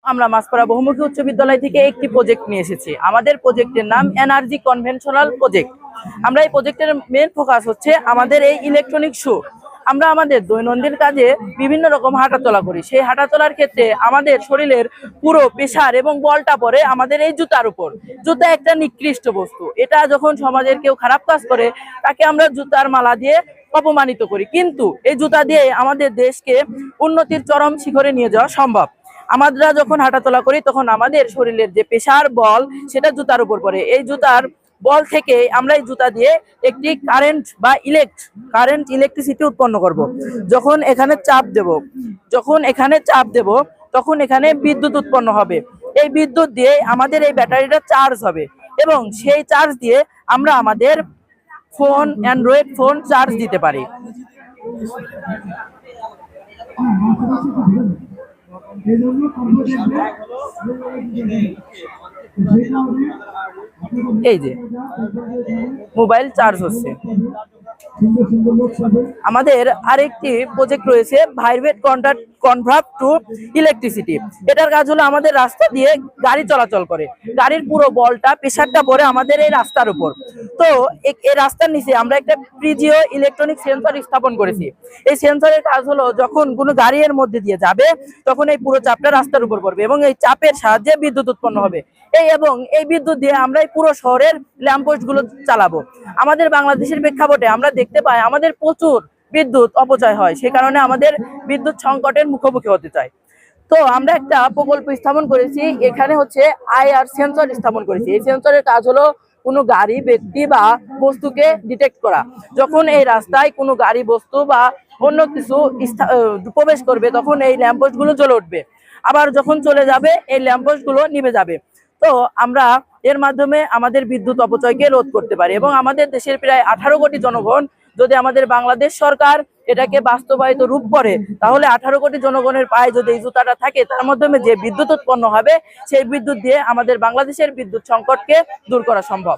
আমরা মাছপাড়া বহুমুখী উচ্চ বিদ্যালয় থেকে একটি প্রজেক্ট নিয়ে এসেছি। আমাদের প্রজেক্টের নাম এনার্জি কনভেনশনাল প্রজেক্ট। আমরা এই প্রজেক্টের মেন ফোকাস হচ্ছে আমাদের এই ইলেকট্রনিক শু। আমরা আমাদের দৈনন্দিন কাজে বিভিন্ন রকম হাঁটাচলা করি। সেই হাঁটাচলার ক্ষেত্রে আমাদের শরীরের পুরো প্রেসার এবং বলটা পড়ে আমাদের এই জুতার উপর। জুতা একটা নিকৃষ্ট বস্তু। এটা যখন সমাজের কেউ খারাপ কাজ করে তাকে আমরা জুতার মালা দিয়ে অপমানিত করি, কিন্তু এই জুতা দিয়ে আমাদের দেশকে উন্নতির চরম শিখরে নিয়ে যাওয়া সম্ভব। আমরা যখন হাঁটাচলা করি তখন আমাদের শরীরের যে প্রেসার বল সেটা জুতার উপর পড়ে। এই জুতার বল থেকে আমরা এই জুতা দিয়ে একটি কারেন্ট বা ইলেকট্রিসিটি উৎপন্ন করব। যখন এখানে চাপ দেব তখন এখানে বিদ্যুৎ উৎপন্ন হবে। এই বিদ্যুৎ দিয়ে আমাদের এই ব্যাটারিটা চার্জ হবে এবং সেই চার্জ দিয়ে আমরা আমাদের ফোন, অ্যান্ড্রয়েড ফোন চার্জ দিতে পারি। এই যে মোবাইল চার্জ হচ্ছে। আমাদের আরেকটি প্রজেক্ট রয়েছে ভাইব্রেট কনভার্ট টু ইলেকট্রিসিটি। এটার কাজ হলো আমাদের রাস্তা দিয়ে গাড়ি চলাচল করে, গাড়ির পুরো বলটা প্রেসারটা পড়ে আমাদের এই রাস্তার উপর। তো এই রাস্তার নিচে আমরা একটা প্রিজিও ইলেকট্রনিক সেন্সর স্থাপন করেছি। এই সেন্সরের কাজ হলো যখন কোনো গাড়ি এর মধ্যে দিয়ে যাবে তখন এই পুরো চাপটা রাস্তার উপর পড়বে এবং এই চাপের সাহায্যে বিদ্যুৎ উৎপন্ন হবে। এই বিদ্যুৎ দিয়ে আমরা এই পুরো শহরের ল্যাম্পপোস্ট গুলো চালাবো। আমাদের বাংলাদেশের প্রেক্ষাপটে আমরা দেখতে পাই আমাদের প্রচুর বিদ্যুৎ অপচয় হয়, সে কারণে আমাদের বিদ্যুৎ সংকটের মুখোমুখি হতে চাই। তো আমরা একটা প্রকল্প স্থাপন করেছি, এখানে হচ্ছে আইআর সেন্সর স্থাপন করেছি। এই সেন্সরের কাজ হলো কোনো গাড়ি, ব্যক্তি বা বস্তুকে ডিটেক্ট করা। যখন এই রাস্তায় কোনো গাড়ি, বস্তু বা অন্য কিছু প্রবেশ করবে তখন এই ল্যাম্পপোস্ট গুলো জ্বলে উঠবে, আবার যখন চলে যাবে এই ল্যাম্পপোস্ট গুলো নিভে যাবে। তো আমরা এর মাধ্যমে আমাদের বিদ্যুৎ অপচয়কে রোধ করতে পারি এবং আমাদের দেশের প্রায় 18 কোটি জনগণ যদি আমাদের বাংলাদেশ সরকার এটাকে বাস্তবায়িত রূপ করে তাহলে 18 কোটি জনগণের পায়ে যদি এই জুতাটা থাকে তার মাধ্যমে যে বিদ্যুৎ উৎপন্ন হবে সেই বিদ্যুৎ দিয়ে আমাদের বাংলাদেশের বিদ্যুৎ সংকটকে দূর করা সম্ভব।